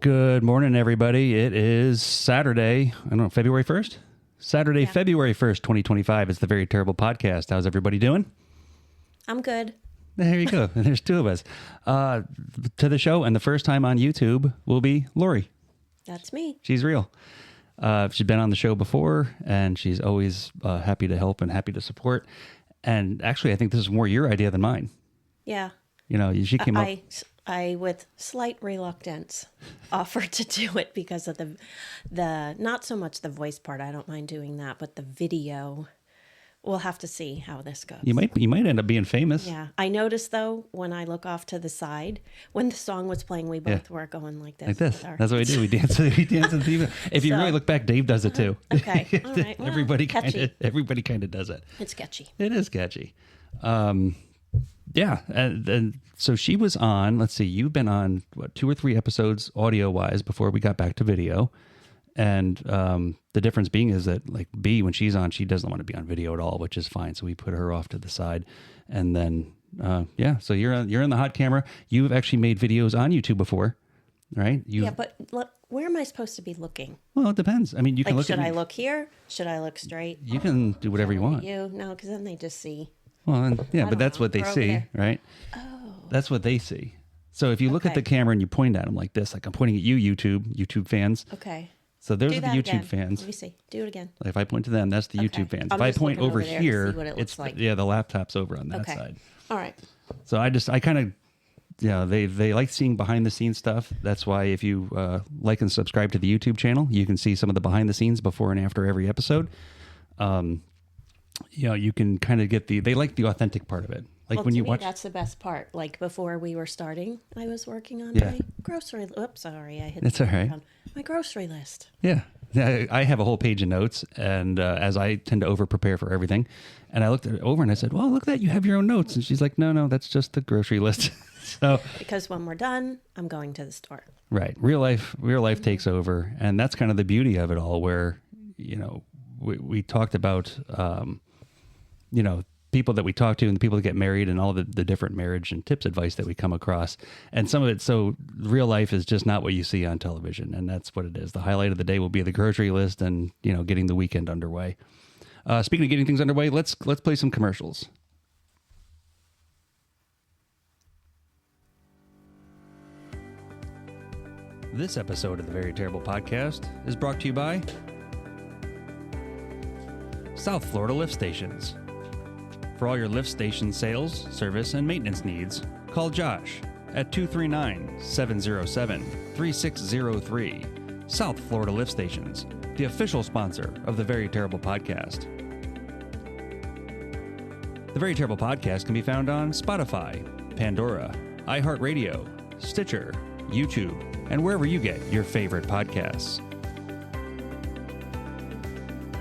Good morning, everybody. It is Saturday, I don't know, February 1st? Saturday, February 1st, 2025. It's the Very Terrible Podcast. How's everybody doing? I'm good. There you go. There's two of us. To the show, and the first time on YouTube will be Laurie. That's me. She's real. She's been on the show before, and she's always happy to help and happy to support. And actually, I think this is more your idea than mine. Yeah. You know, she came up... I, with slight reluctance, offered to do it because of the not so much the voice part. I don't mind doing that, but the video. We'll have to see how this goes. You might end up being famous. Yeah. I noticed, though, when I look off to the side, when the song was playing, we both were going like this. Like this. That's what we do. We dance. We dance with people. If you really look back, Dave does it too. Okay. All right. Well, everybody kind of does it. It's sketchy. It is sketchy. Yeah. And so she was on, let's see, you've been on, 2 or 3 episodes audio-wise before we got back to video. And the difference being is that, like, B, when she's on, she doesn't want to be on video at all, which is fine. So we put her off to the side. And then, so you're in the hot camera. You've actually made videos on YouTube before, right? Yeah, but where am I supposed to be looking? Well, it depends. I mean, you can look at me. Should I look here? Should I look straight? You can do whatever you want. No, because then they just see. Well, yeah, but that's what they see, right? Oh. That's what they see. So if you look at the camera and you point at them like this, like I'm pointing at you, YouTube fans. Okay. So there's Do the that YouTube again. fans. Let me see. Do it again. Like if I point to them, that's the YouTube fans. I'm If I just point looking over over there to here, see what it looks like. the laptop's over on that side. All right. So I kind of, they like seeing behind the scenes stuff. That's why if you like and subscribe to the YouTube channel, you can see some of the behind the scenes before and after every episode. You can kind of get they like the authentic part of it. Like when you watch, that's the best part. Like before we were starting, I was working on my grocery. Oops, sorry, I hit. It's all right. My grocery list. Yeah, I have a whole page of notes, and as I tend to over prepare for everything, and I looked it over and I said, "Well, look at that, you have your own notes." And she's like, "No, that's just the grocery list." So because when we're done, I'm going to the store. Right, real life takes over, and that's kind of the beauty of it all. Where we talked about people that we talk to and the people that get married and all the different marriage and tips advice that we come across. And some of it, so real life is just not what you see on television. And that's what it is. The highlight of the day will be the grocery list and, getting the weekend underway. Speaking of getting things underway, let's play some commercials. This episode of the Very Terrible Podcast is brought to you by South Florida Lift Stations. For all your lift station sales, service, and maintenance needs, call Josh at 239-707-3603. South Florida Lift Stations, the official sponsor of the Very Terrible Podcast. The Very Terrible Podcast can be found on Spotify, Pandora, iHeartRadio, Stitcher, YouTube, and wherever you get your favorite podcasts.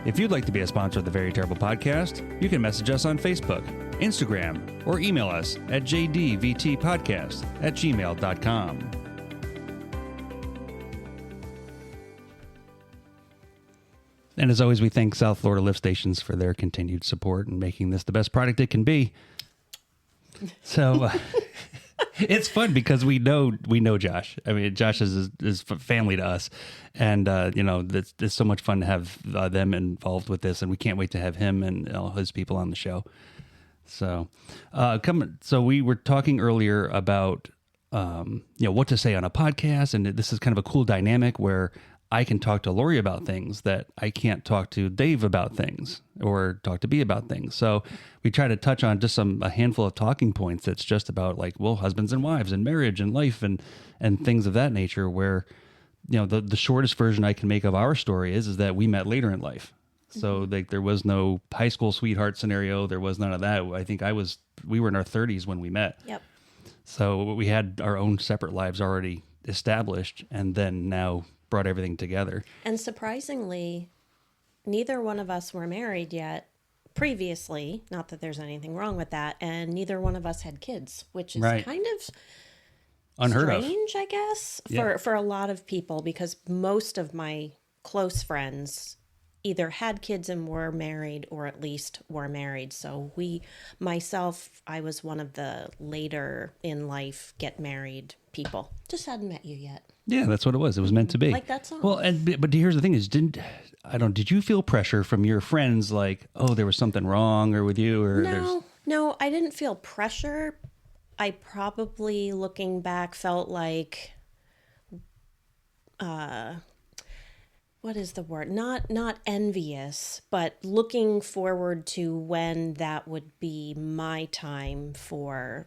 If you'd like to be a sponsor of the Very Terrible Podcast, you can message us on Facebook, Instagram, or email us at jdvtpodcast@gmail.com. And as always, we thank South Florida Lift Stations for their continued support and making this the best product it can be. So it's fun because we know Josh. I mean, Josh is family to us, and it's so much fun to have them involved with this, and we can't wait to have him and all his people on the show. So, So we were talking earlier about what to say on a podcast, and this is kind of a cool dynamic where I can talk to Laurie about things that I can't talk to Dave about things or talk to B about things. So we try to touch on just a handful of talking points that's just about husbands and wives and marriage and life and things of that nature where, the shortest version I can make of our story is that we met later in life. So there was no high school sweetheart scenario. There was none of that. I think we were in our 30s when we met. Yep. So we had our own separate lives already established and then now brought everything together. And surprisingly, neither one of us were married yet previously, not that there's anything wrong with that, and neither one of us had kids, which is kind of unheard of, I guess, for a lot of people, because most of my close friends either had kids and were married or at least were married. So I was one of the later in life get married people. Just hadn't met you yet. Yeah, that's what it was. It was meant to be. Like that song. Well, but here's the thing: is did you feel pressure from your friends, like, oh, there was something wrong, or with you, or No, I didn't feel pressure. I probably, looking back, felt like, what is the word? Not envious, but looking forward to when that would be my time for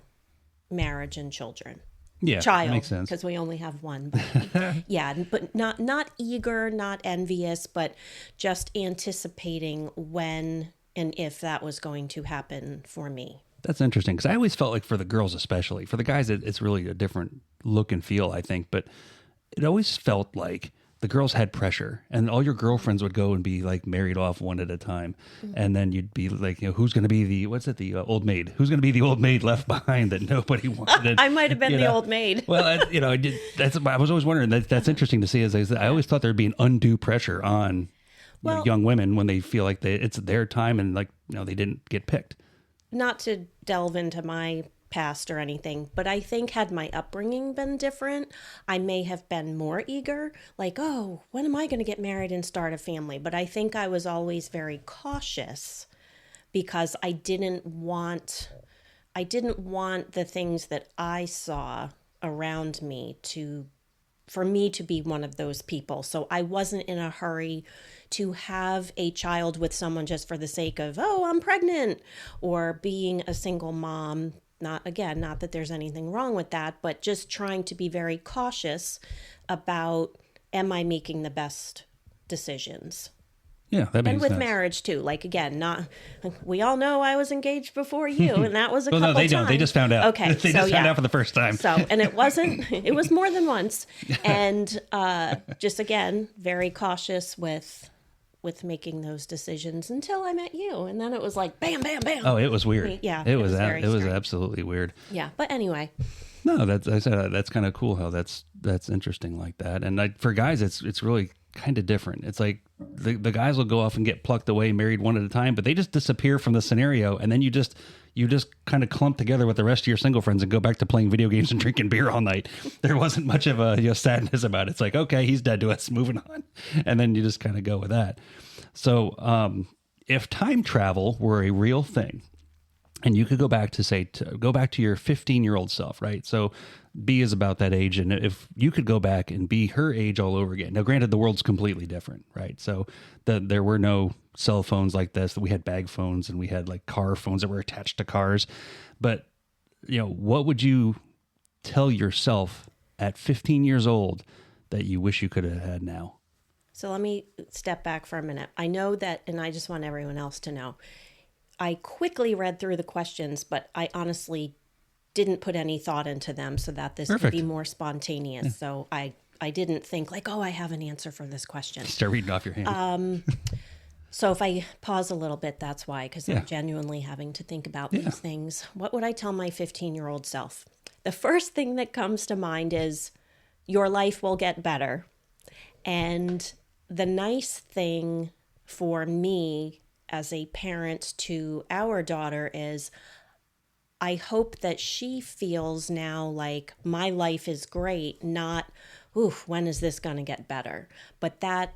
marriage and children. Yeah, Child, makes sense. because we only have one. But yeah, but not eager, not envious, but just anticipating when and if that was going to happen for me. That's interesting, because I always felt like for the girls, especially for the guys, it's really a different look and feel, I think. But it always felt like the girls had pressure, and all your girlfriends would go and be like married off one at a time. And then you'd be like, who's going to be the old maid? Who's going to be the old maid left behind that nobody wanted? I might have been the old maid. Well, I was always wondering that's interesting to see. I always thought there'd be an undue pressure on young women when they feel like it's their time and they didn't get picked. Not to delve into my past or anything, but I think had my upbringing been different, I may have been more eager, like, oh, when am I going to get married and start a family? But I think I was always very cautious because I didn't want the things that I saw around me for me to be one of those people. So I wasn't in a hurry to have a child with someone just for the sake of, oh, I'm pregnant, or being a single mom. Not that there's anything wrong with that, but just trying to be very cautious about, am I making the best decisions? Yeah, that makes sense. And with sense. Marriage too. Like, again, we all know I was engaged before you, and that was a couple times. No, they don't. They just found out. Okay, they just found out for the first time. So, and it was more than once. And just, again, very cautious with making those decisions until I met you, and then it was like bam, bam, bam. Oh, it was weird. Yeah, it was absolutely weird. Yeah, but anyway. No, that's kind of cool how that's interesting like that. And for guys, it's really kind of different. It's like the guys will go off and get plucked away, married one at a time, but they just disappear from the scenario, and then you just kind of clump together with the rest of your single friends and go back to playing video games and drinking beer all night. There wasn't much of a sadness about it. It's like, okay, he's dead to us, moving on, and then you just kind of go with that. So if time travel were a real thing, and you could go back to your 15-year-old self, right? So B is about that age, and if you could go back and be her age all over again. Now, granted, the world's completely different, right? So there were no cell phones like this. We had bag phones, and we had like car phones that were attached to cars. But what would you tell yourself at 15 years old that you wish you could have had now? So let me step back for a minute. I know that, and I just want everyone else to know, I quickly read through the questions, but I honestly didn't put any thought into them so that this could be more spontaneous. Yeah. So I didn't think like, oh, I have an answer for this question. Start reading off your hand. So if I pause a little bit, that's why, because I'm genuinely having to think about these things. What would I tell my 15-year-old self? The first thing that comes to mind is your life will get better. And the nice thing for me as a parent to our daughter is I hope that she feels now like my life is great, not, when is this going to get better? But that,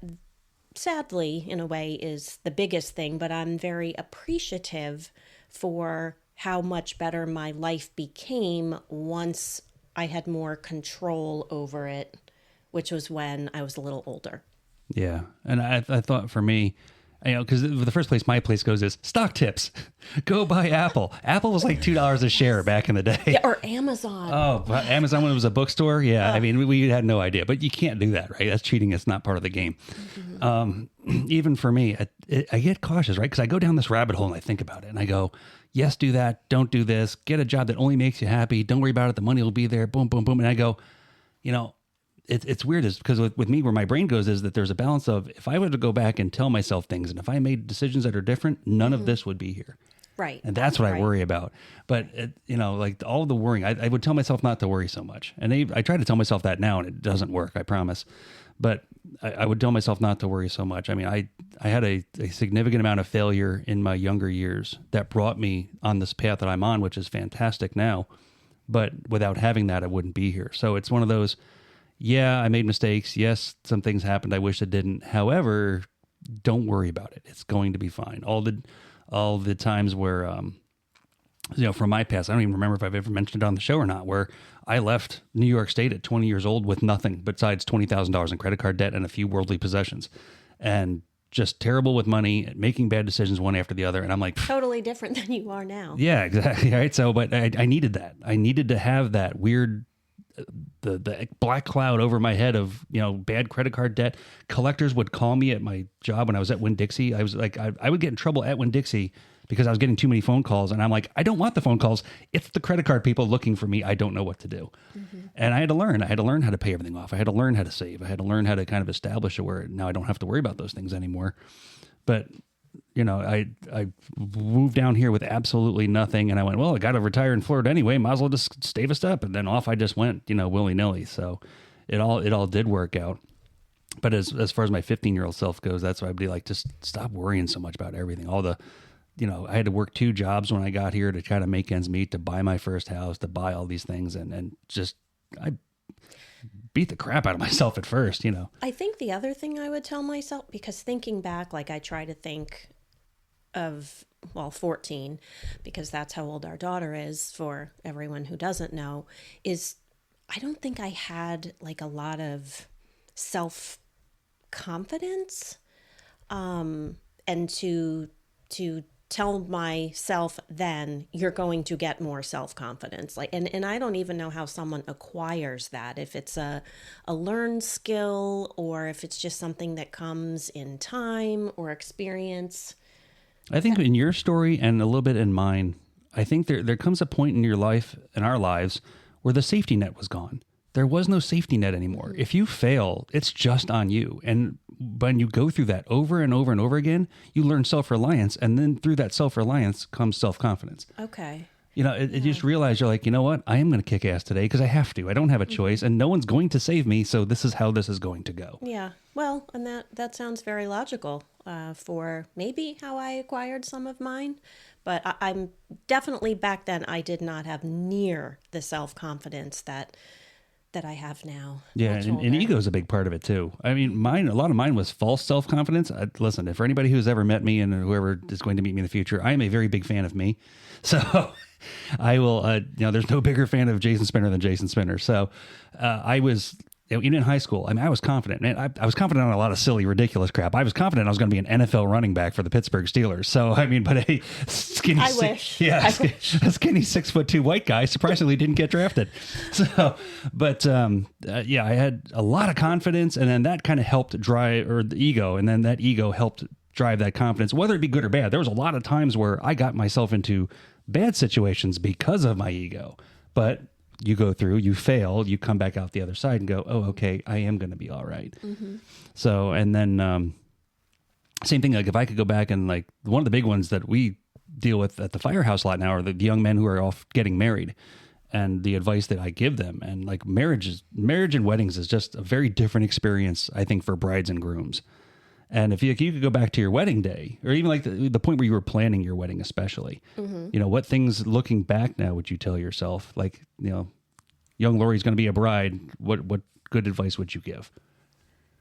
sadly, in a way, is the biggest thing. But I'm very appreciative for how much better my life became once I had more control over it, which was when I was a little older. Yeah. And I thought for me, because the first place my place goes is stock tips. Go buy Apple. Apple was like $2 a share back in the day. Yeah, or Amazon. Oh, Amazon when it was a bookstore? Yeah, I mean, we had no idea. But you can't do that, right? That's cheating. It's not part of the game. Mm-hmm. Even for me, I get cautious, right? Because I go down this rabbit hole and I think about it. And I go, yes, do that. Don't do this. Get a job that only makes you happy. Don't worry about it. The money will be there. Boom, boom, boom. And I go, it's weird because with me, where my brain goes is that there's a balance of, if I were to go back and tell myself things, and if I made decisions that are different, none of this would be here. Right. And that's what I worry about. But, like all the worrying, I would tell myself not to worry so much. And I try to tell myself that now, and it doesn't work, I promise. But I would tell myself not to worry so much. I mean, I had a significant amount of failure in my younger years that brought me on this path that I'm on, which is fantastic now. But without having that, I wouldn't be here. So it's one of those, yeah, I made mistakes. Yes, some things happened I wish it didn't. However, don't worry about it. It's going to be fine. All the times where, from my past, I don't even remember if I've ever mentioned it on the show or not, where I left New York State at 20 years old with nothing besides $20,000 in credit card debt and a few worldly possessions, and just terrible with money, making bad decisions one after the other. And I'm like, totally different than you are now. yeah, exactly. Right. So, but I needed that. I needed to have that weird, the black cloud over my head of, bad credit card debt. Collectors would call me at my job when I was at Winn-Dixie. I was like, I would get in trouble at Winn-Dixie because I was getting too many phone calls, and I'm like, I don't want the phone calls. It's the credit card people looking for me. I don't know what to do. And I had to learn. I had to learn how to pay everything off. I had to learn how to save. I had to learn how to kind of establish it where now I don't have to worry about those things anymore. But I moved down here with absolutely nothing, and I went, well, I got to retire in Florida anyway. Might as well just stave a step, and then off I just went, willy nilly. So it all did work out. But as far as my 15-year-old self goes, that's why I'd be like, just stop worrying so much about everything. I had to work 2 jobs when I got here to try to make ends meet, to buy my first house, to buy all these things, and just I beat the crap out of myself at first. I think the other thing I would tell myself, because thinking back, like I try to think of, 14, because that's how old our daughter is, for everyone who doesn't know, is I don't think I had like a lot of self-confidence, and to tell myself then, you're going to get more self-confidence. And I don't even know how someone acquires that, if it's a learned skill or if it's just something that comes in time or experience. I think in your story and a little bit in mine, I think there comes a point in your life, in our lives, where the safety net was gone. There was no safety net anymore. If you fail, it's just on you. And when you go through that over and over and over again, you learn self-reliance. And then through that self-reliance comes self-confidence. Okay. You just realize you're like, you know what? I am going to kick ass today because I have to. I don't have a choice, and no one's going to save me. So this is how this is going to go. Yeah. Well, and that sounds very logical for maybe how I acquired some of mine. But I'm definitely, back then, I did not have near the self-confidence that I have now. Yeah, and ego is a big part of it too. I mean, a lot of mine was false self-confidence. Listen, for anybody who's ever met me and whoever is going to meet me in the future, I am a very big fan of me. So I will, there's no bigger fan of Jason Spinner than Jason Spinner. So I was, even in high school, I was confident, man. I was confident on a lot of silly, ridiculous crap. I was confident I was going to be an NFL running back for the Pittsburgh Steelers. So, but a skinny, I wish. Yeah, a skinny 6'2" white guy surprisingly didn't get drafted. So, but I had a lot of confidence, and then that kind of helped drive, or the ego, and then that ego helped drive that confidence, whether it be good or bad. There was a lot of times where I got myself into bad situations because of my ego, but you go through, you fail, you come back out the other side and go, oh, okay, I am going to be all right. Mm-hmm. So, and then same thing, like if I could go back and like one of the big ones that we deal with at the firehouse a lot now are the young men who are off getting married, and the advice that I give them. And like marriage and weddings is just a very different experience, I think, for brides and grooms. And if you could go back to your wedding day, or even like the point where you were planning your wedding, especially, what things looking back now would you tell yourself? Like, young Laurie's going to be a bride. What good advice would you give?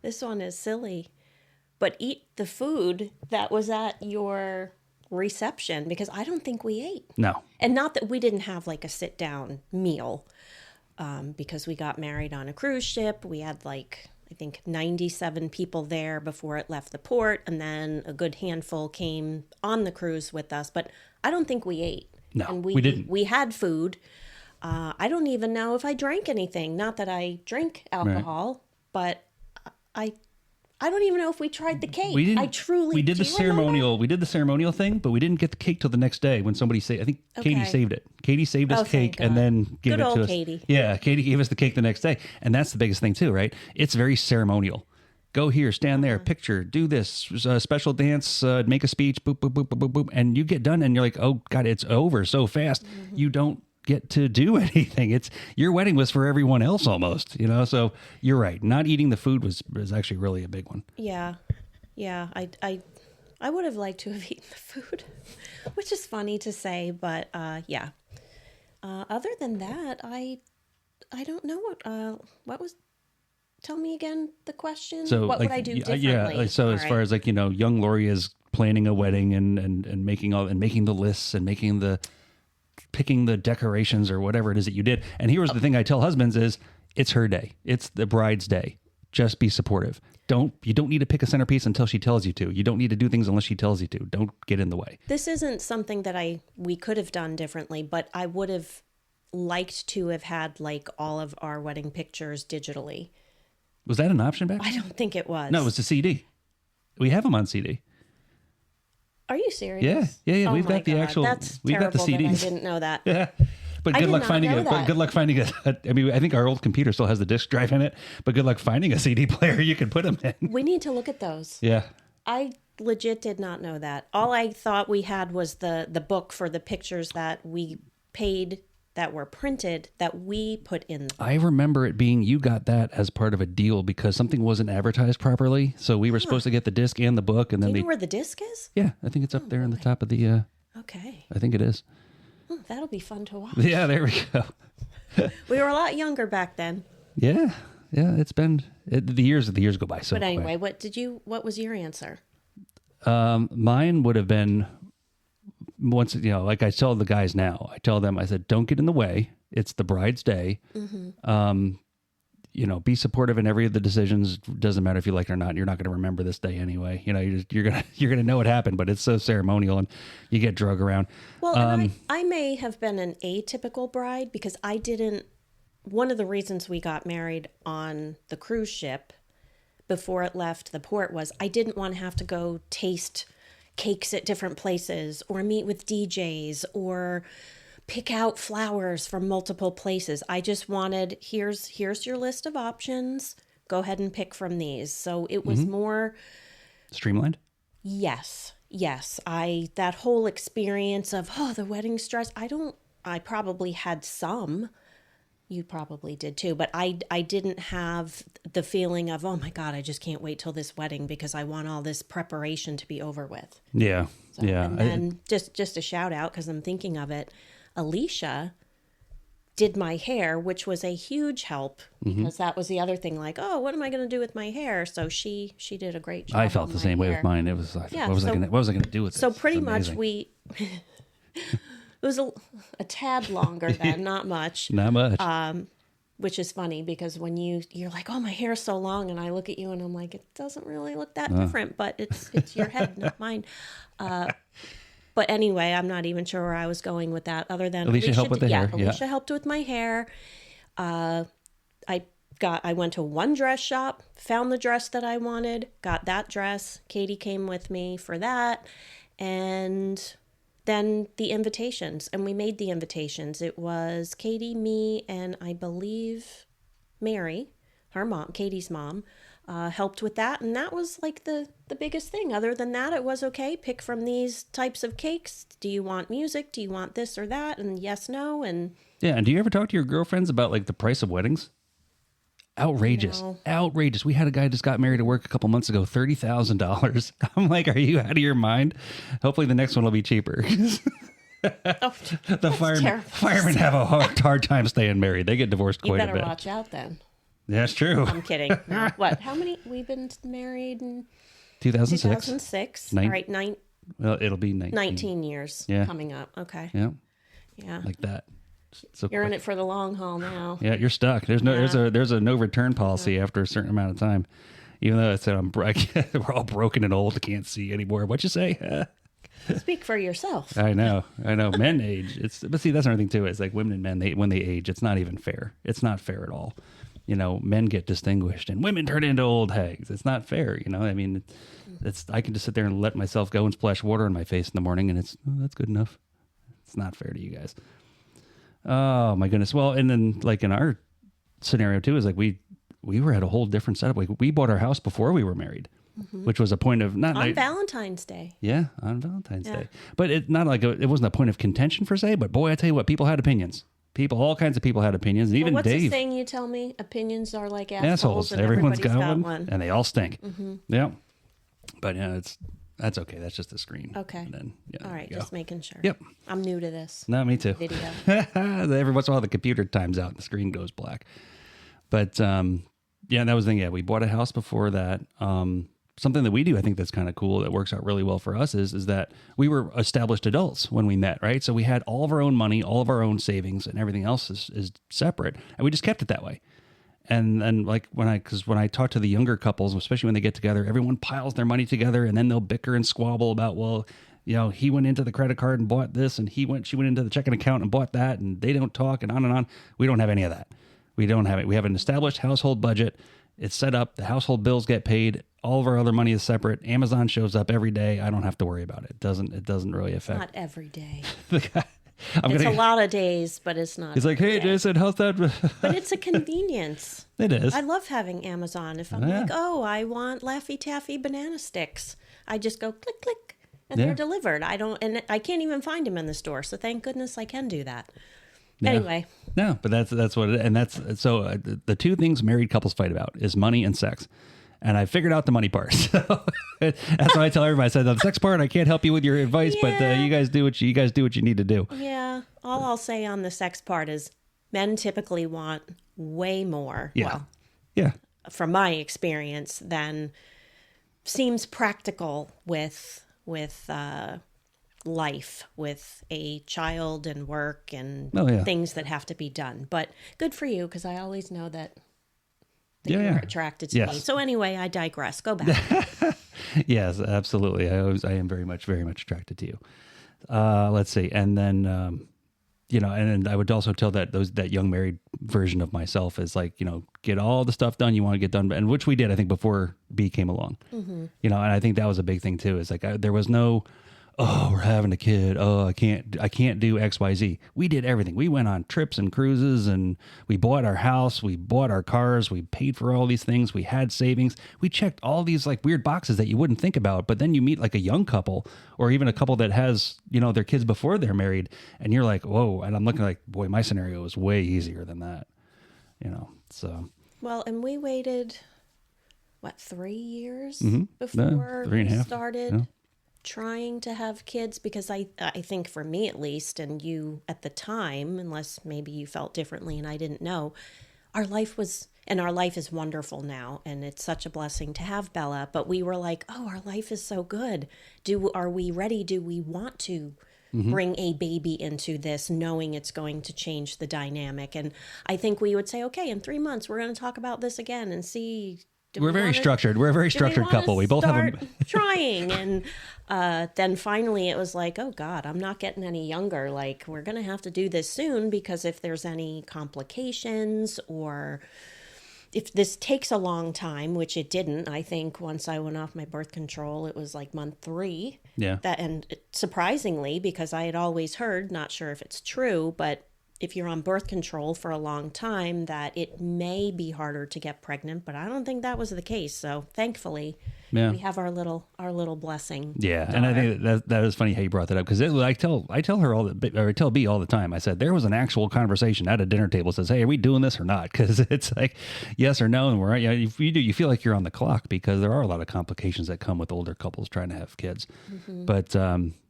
This one is silly, but eat the food that was at your reception, because I don't think we ate. No. And not that we didn't have like a sit down meal, because we got married on a cruise ship. We had I think 97 people there before it left the port, and then a good handful came on the cruise with us. But I don't think we ate. No, and we didn't. We had food. I don't even know if I drank anything. Not that I drink alcohol, but I don't even know if we tried the cake. We didn't. I truly. We did the ceremonial. We did the ceremonial thing, but we didn't get the cake till the next day when somebody saved. I think Katie saved it. Katie saved us cake and then gave it to us. Katie. Yeah, Katie gave us the cake the next day, and that's the biggest thing too, right? It's very ceremonial. Go here, stand there, picture, do this special dance, make a speech, boop, boop, boop, boop, boop, boop, and you get done, and you're like, oh God, it's over so fast. Mm-hmm. You don't get to do anything. It's your wedding was for everyone else almost, so you're right. Not eating the food was actually really a big one. Yeah. I would have liked to have eaten the food, which is funny to say, but yeah. Other than that, I don't know what was Tell me again the question. So what like, would I do differently? Yeah. So All as right. far as like, young Laurie is planning a wedding and making making the lists and picking the decorations or whatever it is that you did. And here's the thing I tell husbands is it's her day. It's the bride's day. Just be supportive. You don't need to pick a centerpiece until she tells you to. You don't need to do things unless she tells you to. Don't get in the way. This isn't something that we could have done differently, but I would have liked to have had like all of our wedding pictures digitally. Was that an option back then? I don't think it was. No, it was the CD. We have them on CD. Are you serious? Yeah. Oh We've got the God. actual. That's We've got the terrible that CDs. I didn't know that. Yeah. But I good did luck not finding know it. But that. good luck finding it. I mean, I think our old computer still has the disc drive in it. But good luck finding a CD player you can put them in. We need to look at those. Yeah. I legit did not know that. All I thought we had was the book for the pictures that we paid that were printed that we put in. I remember it being you got that as part of a deal because something wasn't advertised properly. So we were supposed to get the disc and the book, and Do then you know where the disc is? Yeah, I think it's up there on the top of the. Okay. I think it is. That'll be fun to watch. Yeah, there we go. We were a lot younger back then. Yeah. It's been the years go by so. But anyway, quick. what was your answer? Mine would have been once, like I tell the guys now, I said, don't get in the way. It's the bride's day. Mm-hmm. Be supportive in every of the decisions. Doesn't matter if you like it or not. You're not going to remember this day anyway. You're gonna know what happened, but it's so ceremonial and you get drug around. Well, and I may have been an atypical bride because I didn't. One of the reasons we got married on the cruise ship before it left the port was I didn't want to have to go taste cakes at different places or meet with DJs or pick out flowers from multiple places. I just wanted, here's your list of options. Go ahead and pick from these. So it was more Streamlined? Yes. That whole experience of, the wedding stress, I probably had some. You probably did too, but I didn't have the feeling of, oh my God, I just can't wait till this wedding because I want all this preparation to be over with. Yeah. So, yeah. And then just a shout out because I'm thinking of it. Alicia did my hair, which was a huge help because that was the other thing. Like, what am I going to do with my hair? So she did a great job. I felt the same way with mine. It was like, what was I going to do with it? So pretty much it was a tad longer then, not much. Not much. Which is funny because when you're like, oh, my hair's so long, and I look at you and I'm like, it doesn't really look that different, but it's your head, not mine. But anyway, I'm not even sure where I was going with that other than Alicia helped with the hair. Alicia helped with my hair. I went to one dress shop, found the dress that I wanted, got that dress. Katie came with me for that. And then the invitations, and we made the invitations. It was Katie, me, and I believe Mary, her mom, Katie's mom, helped with that. And that was like the biggest thing. Other than that, it was okay. Pick from these types of cakes. Do you want music? Do you want this or that? And yes, no. And yeah. And do you ever talk to your girlfriends about like the price of weddings? Outrageous. No. Outrageous. We had a guy just got married at work a couple months ago, $30,000. I'm like, are you out of your mind? Hopefully the next one will be cheaper. The firemen have a hard time staying married. They get divorced you quite a better bit. watch out then. That's true. I'm kidding. No. What? How many? We've been married in 2006. 2006. All right, Well, it'll be 19 years coming up. Okay. Yeah. Yeah. Like that. So You're in it for the long haul now. Yeah, you're stuck. There's a no return policy after a certain amount of time. Even though it said we're all broken and old, can't see anymore. What'd you say? Speak for yourself. I know. Men age. But see, that's another thing too. It's like women and men. When they age, it's not even fair. It's not fair at all. Men get distinguished and women turn into old hags. It's not fair. I mean, I can just sit there and let myself go and splash water on my face in the morning, and that's good enough. It's not fair to you guys. Oh my goodness. Well, and then like in our scenario too, is like we were at a whole different setup. Like we bought our house before we were married, which was a point of not on Valentine's Day. Yeah, on Valentine's Day. But it wasn't a point of contention per se. But boy, I tell you what, people had opinions. All kinds of people had opinions, and even what's Dave. What's the saying you tell me? Opinions are like assholes. And Everyone's got one, and they all stink. Mm-hmm. Yeah, but that's okay. That's just a screen. Okay. And then, all right, just making sure. Yep. I'm new to this. No, me too. Video. Every once in a while, the computer times out and the screen goes black. But Yeah, and that was the thing. Yeah, we bought a house before that. Something that we do, I think that's kind of cool, that works out really well for us is that we were established adults when we met, right? So we had all of our own money, all of our own savings, and everything else is separate. And we just kept it that way. And like when I talk to the younger couples, especially when they get together, everyone piles their money together and then they'll bicker and squabble about, well, he went into the credit card and bought this and she went into the checking account and bought that, and they don't talk and on and on. We don't have any of that. We don't have it. We have an established household budget. It's set up. The household bills get paid. All of our other money is separate. Amazon shows up every day. I don't have to worry about it. It doesn't really affect. Not every day. It's a lot of days, but it's not. He's like, hey, Jason, how's that? But it's a convenience. It is. I love having Amazon. If I'm like, oh, I want Laffy Taffy banana sticks, I just go click, click, and they're delivered. I can't even find them in the store. So thank goodness I can do that. Yeah. Anyway. No, but that's what it is. And that's so the two things married couples fight about is money and sex. And I figured out the money part. So that's why I tell everybody. I said, the sex part, I can't help you with your advice, but you guys do what you need to do. Yeah. All I'll say on the sex part is men typically want way more. Yeah. Well, yeah. From my experience, than seems practical with life, with a child and work and things that have to be done. But good for you, because I always know that you're attracted to me. So anyway, I digress. Go back. Yes, absolutely. I am very much attracted to you. Let's see. And then, and I would also tell that young married version of myself is like, get all the stuff done you want to get done. And which we did, I think, before B came along, and I think that was a big thing too. Is like, there was no, oh, we're having a kid. Oh, I can't do X, Y, Z. We did everything. We went on trips and cruises, and we bought our house. We bought our cars. We paid for all these things. We had savings. We checked all these like weird boxes that you wouldn't think about. But then you meet like a young couple, or even a couple that has, their kids before they're married, and you're like, whoa. And I'm looking like, boy, my scenario is way easier than that, so. Well, and we waited, 3 years Yeah, before 3.5. we started trying to have kids, because I think for me at least, and you at the time, unless maybe you felt differently and I didn't know, our life is wonderful now, and it's such a blessing to have Bella, but we were like, oh, our life is so good. Are we ready? Do we want to bring a baby into this, knowing it's going to change the dynamic? And I think we would say, okay, in 3 months, we're going to talk about this again and see. We're very structured. We're a very structured couple. We both have trying. And then finally it was like, oh God, I'm not getting any younger. Like, we're going to have to do this soon, because if there's any complications, or if this takes a long time, which it didn't. I think once I went off my birth control, it was like month 3. Yeah. And surprisingly, because I had always heard, not sure if it's true, but if you're on birth control for a long time, that it may be harder to get pregnant, but I don't think that was the case. So thankfully, we have our little blessing. Yeah, daughter. And I think that is funny how you brought that up, because I tell her I tell B all the time. I said there was an actual conversation at a dinner table that says, "Hey, are we doing this or not?" Because it's like yes or no, and we're if you do, you feel like you're on the clock, because there are a lot of complications that come with older couples trying to have kids. But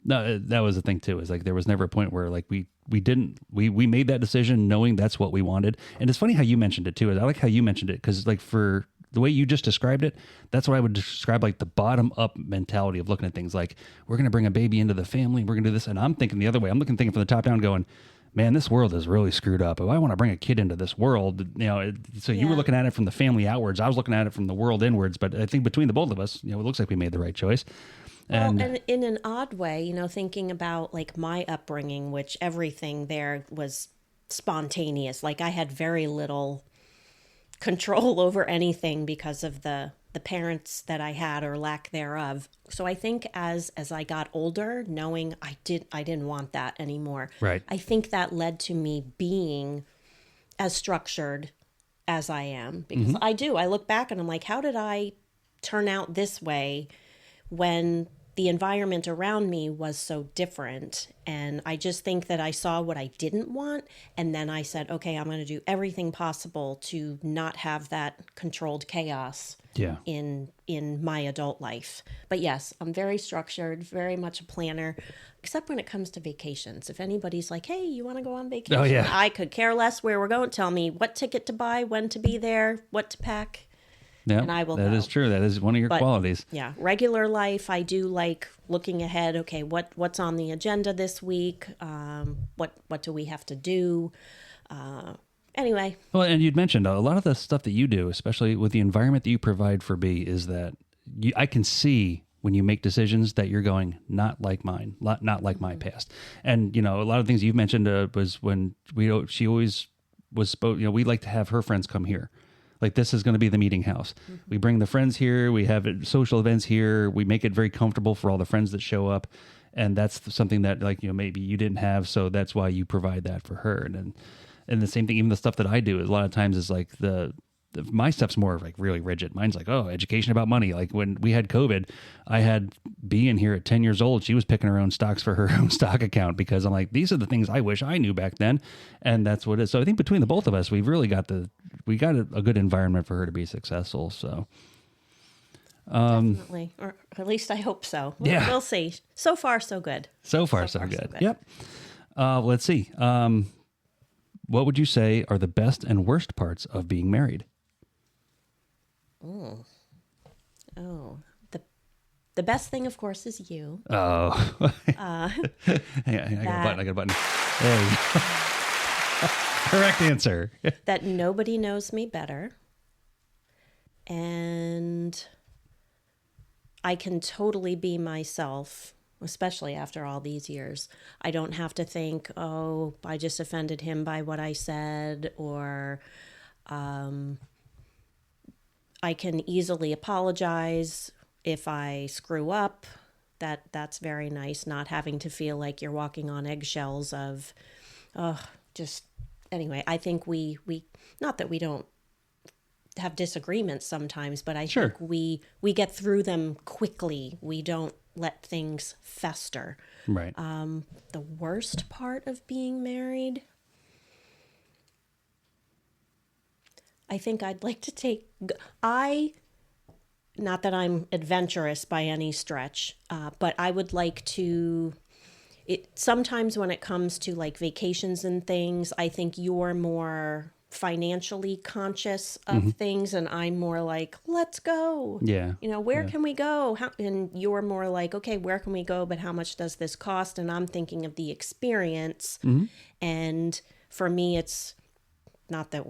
no, that was the thing too. Is like there was never a point where like we made that decision knowing that's what we wanted. And it's funny how you mentioned it too. I like how you mentioned it, because like for the way you just described it, that's what I would describe like the bottom up mentality of looking at things. Like, we're going to bring a baby into the family. We're going to do this. And I'm thinking the other way. I'm thinking from the top down going, man, this world is really screwed up. If I want to bring a kid into this world, so you were looking at it from the family outwards. I was looking at it from the world inwards. But I think between the both of us, it looks like we made the right choice. And in an odd way, thinking about like my upbringing, which everything there was spontaneous. Like, I had very little control over anything because of the parents that I had, or lack thereof. So I think as I got older, knowing I didn't want that anymore. Right. I think that led to me being as structured as I am, because I look back and I'm like, how did I turn out this way when the environment around me was so different? And I just think that I saw what I didn't want, and then I said, okay, I'm going to do everything possible to not have that controlled chaos in my adult life. But yes, I'm very structured, very much a planner, except when it comes to vacations. If anybody's like, hey, you want to go on vacation? I could care less where we're going. Tell me what ticket to buy, when to be there, what to pack. Yeah, and I will that go. is true. That is one of your qualities. Yeah, regular life, I do like looking ahead. Okay, what's on the agenda this week? What do we have to do? Anyway. Well, and you'd mentioned a lot of the stuff that you do, especially with the environment that you provide for B, is that I can see when you make decisions that you're going, not like mine, not like my past. And, a lot of things you've mentioned was when she always was, we like to have her friends come here. Like, this is going to be the meeting house. Mm-hmm. We bring the friends here. We have social events here. We make it very comfortable for all the friends that show up. And that's something that, like, maybe you didn't have. So that's why you provide that for her. And the same thing, even the stuff that I do, a lot of times is like my stuff's more like really rigid. Mine's like, education about money. Like when we had COVID, I had B in here at 10 years old. She was picking her own stocks for her own stock account because I'm like, these are the things I wish I knew back then. And that's what it is. So I think between the both of us, we've really got a good environment for her to be successful. So. Definitely. Or at least I hope so. We'll see. So far, so good. So far, so good. Yep. Let's see. What would you say are the best and worst parts of being married? Oh, the best thing, of course, is you. Oh, I got a button. There you go. Correct answer. That nobody knows me better, and I can totally be myself. Especially after all these years. I don't have to think, I just offended him by what I said, or I can easily apologize if I screw up. That's very nice, not having to feel like you're walking on eggshells of, anyway, I think we not that we don't have disagreements sometimes, but I think we get through them quickly. We don't let things fester. Right. The worst part of being married, I think I'd like to not that I'm adventurous by any stretch, but I would like to, sometimes when it comes to like vacations and things, I think you're more financially conscious of things, and I'm more like, let's go. Yeah. Where can we go? And you're more like, okay, where can we go? But how much does this cost? And I'm thinking of the experience. And for me, it's not that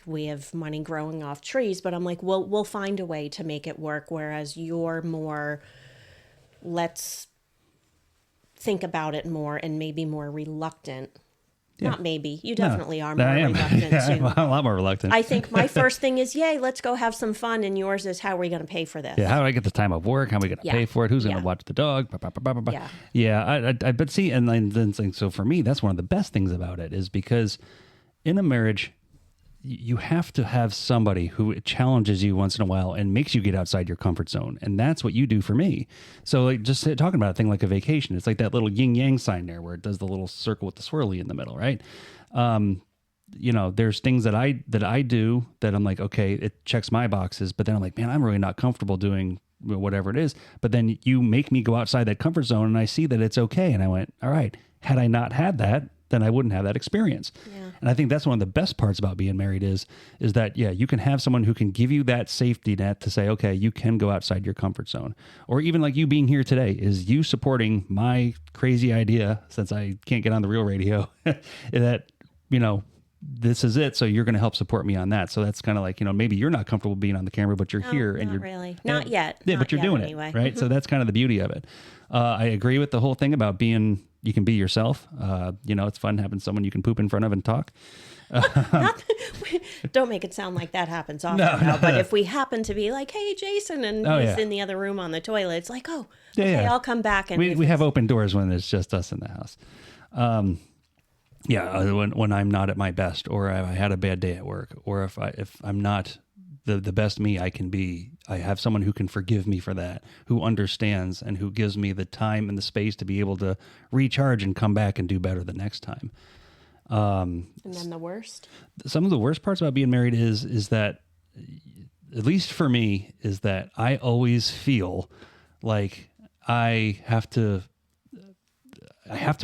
we have money growing off trees, but I'm like, we'll find a way to make it work. Whereas you're more, let's think about it more and maybe more reluctant. Yeah. Not maybe. You definitely are more reluctant too. I'm a lot more reluctant. I think my first thing is, yay, let's go have some fun. And yours is, how are we going to pay for this? Yeah, how do I get the time off work? How are we going to pay for it? Who's going to watch the dog? Yeah. But see, and then so for me, that's one of the best things about it is because in a marriage, you have to have somebody who challenges you once in a while and makes you get outside your comfort zone. And that's what you do for me. So like just talking about a thing like a vacation, it's like that little yin yang sign there where it does the little circle with the swirly in the middle, right? There's things that I do that I'm like, okay, it checks my boxes, but then I'm like, man, I'm really not comfortable doing whatever it is. But then you make me go outside that comfort zone and I see that it's okay. And I went, all right, had I not had that, then I wouldn't have that experience. Yeah. And I think that's one of the best parts about being married is that, you can have someone who can give you that safety net to say, okay, you can go outside your comfort zone. Or even like you being here today is you supporting my crazy idea, since I can't get on the real radio, that, this is it. So you're going to help support me on that. So that's kind of like, maybe you're not comfortable being on the camera, but you're here and you're really not yet. Yeah, but you're doing anyway. It. Right. So that's kind of the beauty of it. I agree with the whole thing about you can be yourself. It's fun having someone you can poop in front of and talk. Don't make it sound like that happens often. No. But if we happen to be like, hey, Jason, and he's in the other room on the toilet, it's like, I'll come back. And we have open doors when it's just us in the house. When I'm not at my best, or I had a bad day at work, or if I'm not the best me I can be, I have someone who can forgive me for that, who understands and who gives me the time and the space to be able to recharge and come back and do better the next time. And then the worst? Some of the worst parts about being married is that, at least for me, is that I always feel like I have to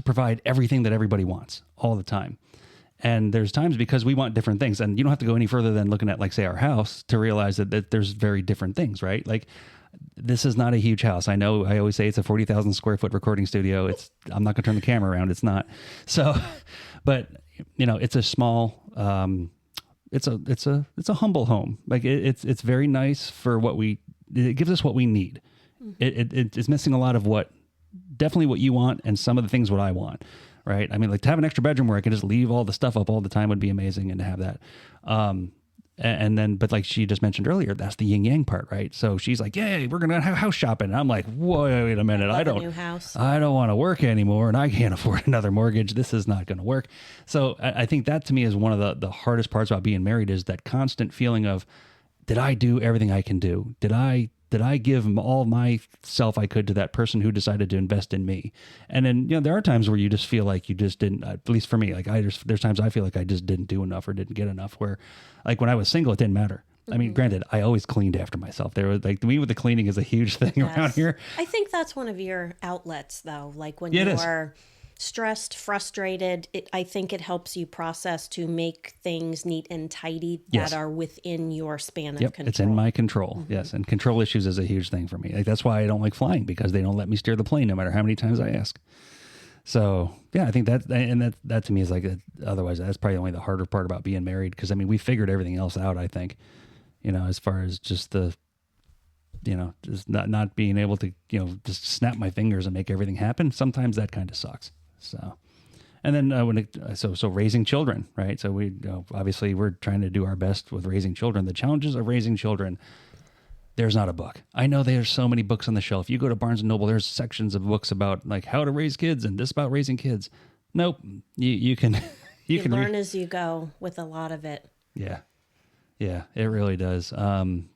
provide everything that everybody wants all the time. And there's times because we want different things, and you don't have to go any further than looking at, like, say, our house to realize that there's very different things, right? Like, this is not a huge house. I know I always say it's a 40,000 square foot recording studio. I'm not going to turn the camera around. It's not. So, but it's a small, it's a humble home. Like it's very nice for it gives us what we need. It's missing a lot of definitely what you want, and some of the things what I want. Right. I mean, like, to have an extra bedroom where I can just leave all the stuff up all the time would be amazing, and to have that. And then, but like she just mentioned earlier, that's the yin yang part, right? So she's like, "Yay, we're gonna have house shopping." And I'm like, "Wait a minute, I don't want to work anymore, and I can't afford another mortgage. This is not going to work." So I think that, to me, is one of the hardest parts about being married, is that constant feeling of, did I do everything I can do? Did I give all myself I could to that person who decided to invest in me? And then, there are times where you just feel like you just didn't, at least for me, like there's times I feel like I just didn't do enough or didn't get enough, where, like, when I was single, it didn't matter. I mean, granted, I always cleaned after myself. There was, like, me with the cleaning is a huge thing around here. I think that's one of your outlets, though. Like, when you are stressed, frustrated, I think it helps you process to make things neat and tidy that are within your span of control. It's in my control. Yes. And control issues is a huge thing for me. Like, that's why I don't like flying, because they don't let me steer the plane no matter how many times I ask. So yeah, I think that to me is like, otherwise that's probably only the harder part about being married. Cause I mean, we figured everything else out, I think, as far as just just not being able to, just snap my fingers and make everything happen. Sometimes that kind of sucks. So, and then so raising children, right? So we obviously we're trying to do our best with raising children. The challenges of raising children, there's not a book. I know there's so many books on the shelf. You go to Barnes and Noble, there's sections of books about, like, how to raise kids and this about raising kids. Nope, you can you can learn as you go with a lot of it. Yeah, it really does. I'm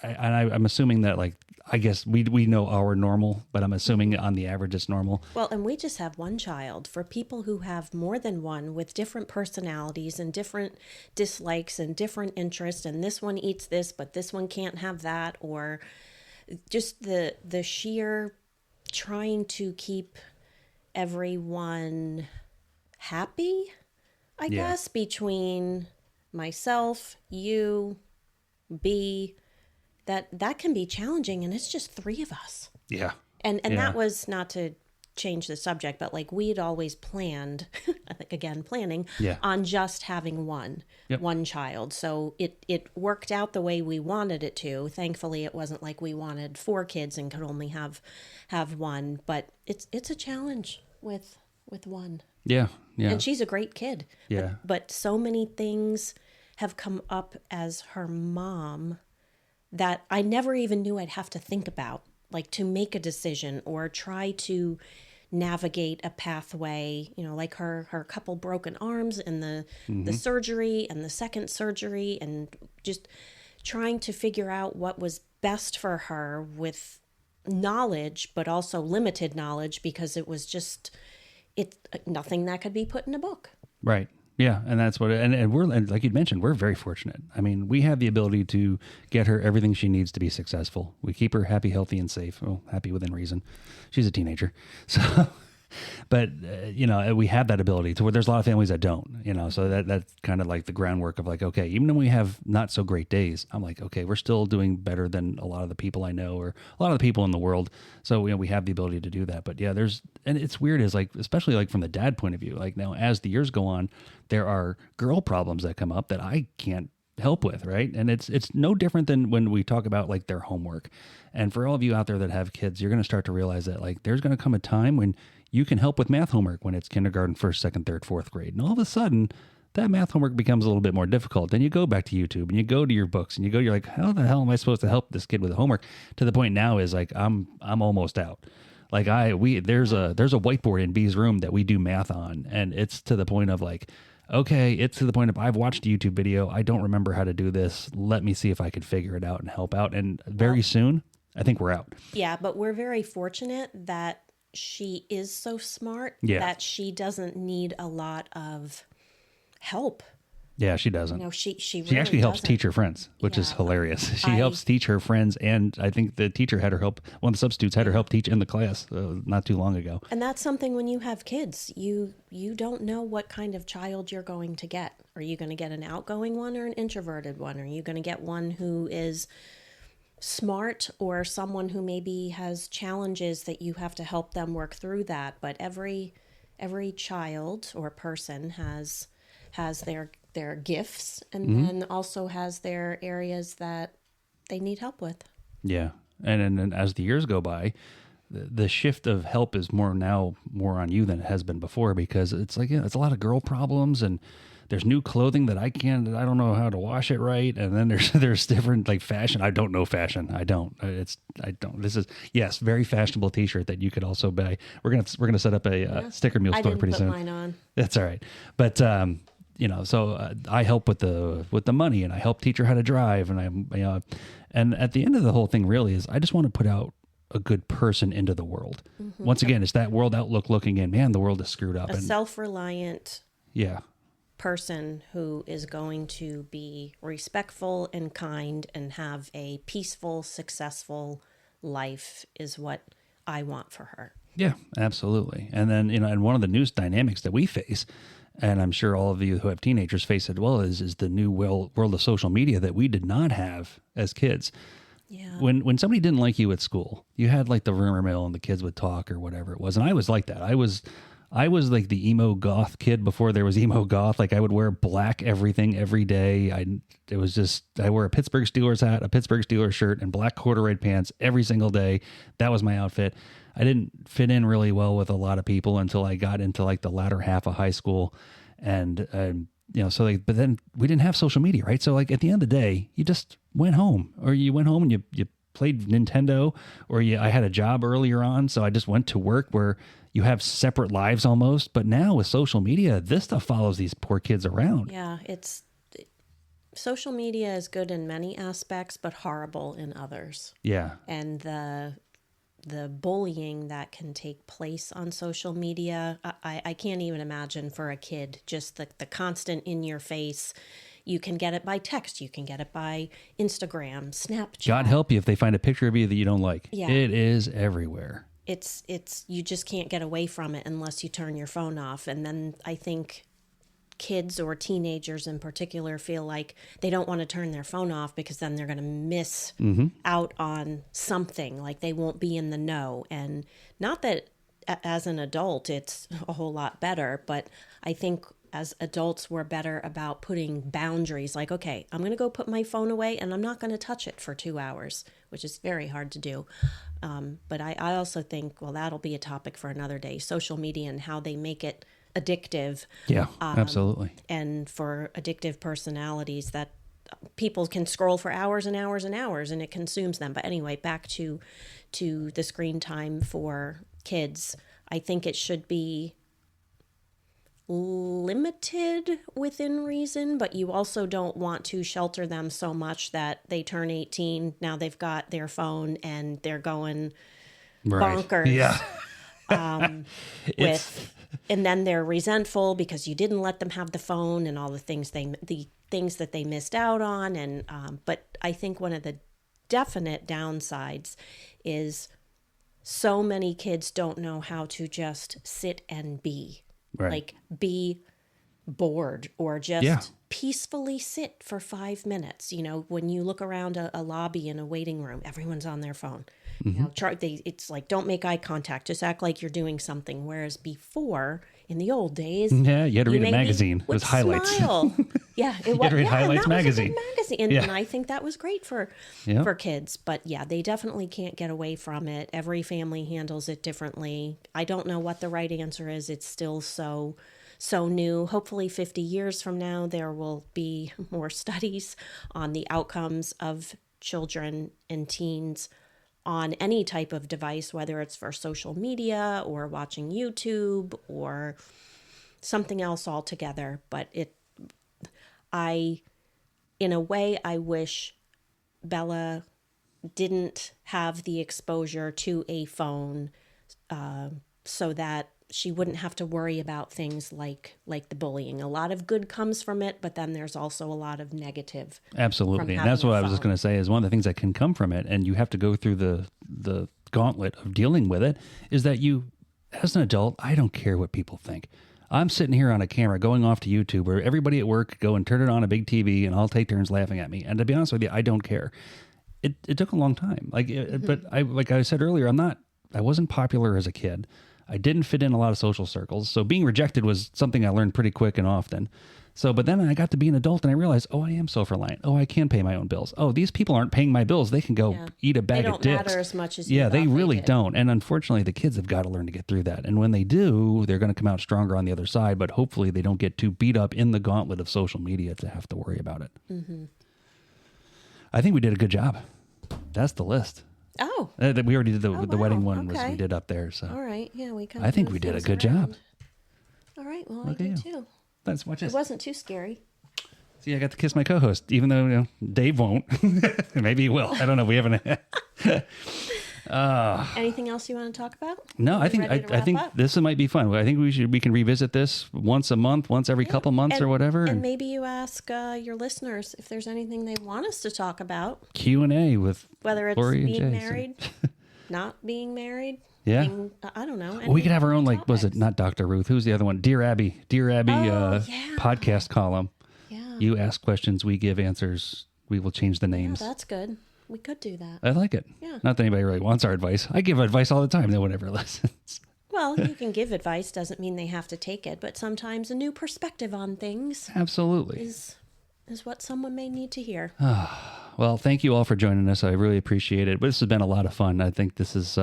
assuming that, like, I guess we know our normal, but I'm assuming on the average it's normal. Well, and we just have one child. For people who have more than one, with different personalities and different dislikes and different interests, and this one eats this, but this one can't have that, or just the sheer trying to keep everyone happy, I guess, between myself, you, B, that can be challenging, and it's just three of us. Yeah. And that was, not to change the subject, but like, we'd always planned, I think, again, planning on just having one child. So it worked out the way we wanted it to. Thankfully, it wasn't like we wanted 4 kids and could only have one, but it's a challenge with one. Yeah. And she's a great kid. Yeah. But so many things have come up as her mom that I never even knew I'd have to think about, like, to make a decision or try to navigate a pathway, like her couple broken arms and the surgery and the second surgery, and just trying to figure out what was best for her with knowledge, but also limited knowledge, because it was just, nothing that could be put in a book. Right. Yeah, and that's what, and we're, and like you'd mentioned, we're very fortunate. I mean, we have the ability to get her everything she needs to be successful. We keep her happy, healthy, and safe. Well, happy within reason. She's a teenager, so. But we have that ability to where there's a lot of families that don't. So that's kind of like the groundwork of, like, okay, even when we have not so great days, I'm like, okay, we're still doing better than a lot of the people I know, or a lot of the people in the world. So we have the ability to do that. But yeah, and it's weird, is like, especially like from the dad point of view, like, now as the years go on, there are girl problems that come up that I can't help with, right? And it's no different than when we talk about, like, their homework. And for all of you out there that have kids, you're going to start to realize that, like, there's going to come a time when you can help with math homework when it's kindergarten, 1st, 2nd, 3rd, 4th grade. And all of a sudden, that math homework becomes a little bit more difficult. Then you go back to YouTube and you go to your books and you're like, how the hell am I supposed to help this kid with the homework? To the point now is, like, I'm almost out. Like, there's a whiteboard in B's room that we do math on, and it's to the point of, like, okay, it's to the point of, I've watched a YouTube video, I don't remember how to do this. Let me see if I could figure it out and help out. And very soon, I think we're out. Yeah, but we're very fortunate that she is so smart that she doesn't need a lot of help Yeah, she doesn't. No, she She really actually helps doesn't. teach her friends, which is Yeah. hilarious. She helps teach her friends, and I think the teacher had her help. One of the substitutes had her help teach in the class not too long ago. And that's something when you have kids, you don't know what kind of child you're going to get. Are you going to get an outgoing one or an introverted one? Are you going to get one who is smart or someone who maybe has challenges that you have to help them work through that? But every child or person has their gifts, and then also has their areas that they need help with. Yeah, and as the years go by, the shift of help is more on you than it has been before, because it's like, it's a lot of girl problems, and there's new clothing that I don't know how to wash it right, and then there's different like fashion. I don't know fashion. I don't. This is, yes, very fashionable T-shirt that you could also buy. We're gonna set up a sticker mule store pretty soon. I didn't put mine on. That's all right, but so I help with the money, and I help teach her how to drive, and and at the end of the whole thing really is, I just want to put out a good person into the world. Once again, it's that world outlook looking in, man, the world is screwed up. A self-reliant Yeah. person who is going to be respectful and kind and have a peaceful, successful life is what I want for her. Yeah, absolutely. And then, and one of the new dynamics that we face, and I'm sure all of you who have teenagers face it well, is the new world of social media that we did not have as kids. Yeah. When somebody didn't like you at school, you had like the rumor mill and the kids would talk or whatever it was. And I was like that. I was like the emo goth kid before there was emo goth. Like I would wear black everything every day. I wore a Pittsburgh Steelers hat, a Pittsburgh Steelers shirt, and black corduroy pants every single day. That was my outfit. I didn't fit in really well with a lot of people until I got into like the latter half of high school. And, but then we didn't have social media, right? So like at the end of the day, you just went home, or you went home and you played Nintendo, or I had a job earlier on. So I just went to work, where you have separate lives almost. But now with social media, this stuff follows these poor kids around. Yeah. Social media is good in many aspects, but horrible in others. Yeah. And the bullying that can take place on social media, I can't even imagine for a kid, just the constant in your face. You can get it by text. You can get it by Instagram, Snapchat. God help you if they find a picture of you that you don't like. Yeah. It is everywhere. It's you just can't get away from it unless you turn your phone off. And then I think kids or teenagers in particular feel like they don't want to turn their phone off, because then they're going to miss out on something, like they won't be in the know. And not that as an adult it's a whole lot better, but I think as adults we're better about putting boundaries, like, okay, I'm going to go put my phone away and I'm not going to touch it for 2 hours, which is very hard to do. But I also think, well, that'll be a topic for another day, social media and how they make it addictive. Yeah, absolutely. And for addictive personalities, that people can scroll for hours and hours and hours and it consumes them. But anyway, back to the screen time for kids. I think it should be limited within reason, but you also don't want to shelter them so much that they turn 18. Now they've got their phone and they're going bonkers. Yeah. And then they're resentful because you didn't let them have the phone and all the things that they missed out on. And but I think one of the definite downsides is so many kids don't know how to just sit and be. Right. Like be bored or just peacefully sit for 5 minutes. When you look around a lobby in a waiting room, everyone's on their phone. It's like, don't make eye contact. Just act like you're doing something. Whereas before, in the old days, you had to read a magazine. It was highlights. Yeah, it was. You had to read Highlights magazine. And I think that was great for kids. But yeah, they definitely can't get away from it. Every family handles it differently. I don't know what the right answer is. It's still so new. Hopefully 50 years from now, there will be more studies on the outcomes of children and teens on any type of device, whether it's for social media or watching YouTube or something else altogether. But in a way, I wish Bella didn't have the exposure to a phone so that she wouldn't have to worry about things like the bullying. A lot of good comes from it, but then there's also a lot of negative. Absolutely. And that's what I was just going to say is one of the things that can come from it, and you have to go through the gauntlet of dealing with it, is that you, as an adult, I don't care what people think. I'm sitting here on a camera going off to YouTube where everybody at work go and turn it on a big TV and I'll take turns laughing at me. And to be honest with you, I don't care. It took a long time. But like I said earlier, I wasn't popular as a kid. I didn't fit in a lot of social circles. So being rejected was something I learned pretty quick and often. But then I got to be an adult and I realized, I am self-reliant. I can pay my own bills. These people aren't paying my bills. They can go eat a bag of dicks. They don't matter as much as you they really don't. And unfortunately, the kids have got to learn to get through that. And when they do, they're going to come out stronger on the other side. But hopefully they don't get too beat up in the gauntlet of social media to have to worry about it. Mm-hmm. I think we did a good job. That's the list. Oh. We already did the wedding one was we did up there. So. All right. Yeah, we kind of. I think we did a good job. All right. Well, I did too. Let's watch this. It wasn't too scary. See, I got to kiss my co-host, even though Dave won't. Maybe he will. I don't know. We haven't. Anything else you want to talk about? No, I think this might be fun. I think we can revisit this once a month, once every couple months or whatever. And maybe you ask your listeners if there's anything they want us to talk about. Q&A with whether it's Laurie being married, not being married. Yeah. I don't know. We could have our own, was it not Dr. Ruth? Who's the other one? Dear Abby podcast column. Yeah. You ask questions, we give answers. We will change the names. Yeah, that's good. We could do that. I like it. Yeah. Not that anybody really wants our advice. I give advice all the time. No one ever listens. Well, you can give advice. Doesn't mean they have to take it. But sometimes a new perspective on things. Absolutely. Is what someone may need to hear. Well, thank you all for joining us. I really appreciate it. But this has been a lot of fun. I think this is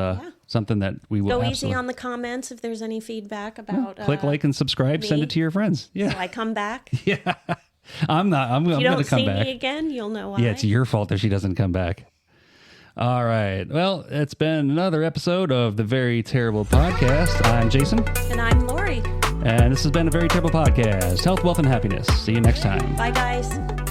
something that we will go easy on the comments if there's any feedback about. Click like and subscribe. Send it to your friends. Yeah. So I come back. Yeah. I'm going to come back. If you don't see me again, you'll know why. Yeah, it's your fault if she doesn't come back. All right. Well, it's been another episode of the Very Terrible Podcast. I'm Jason. And I'm Laurie. And this has been a Very Terrible Podcast. Health, wealth, and happiness. See you next time. Bye, guys.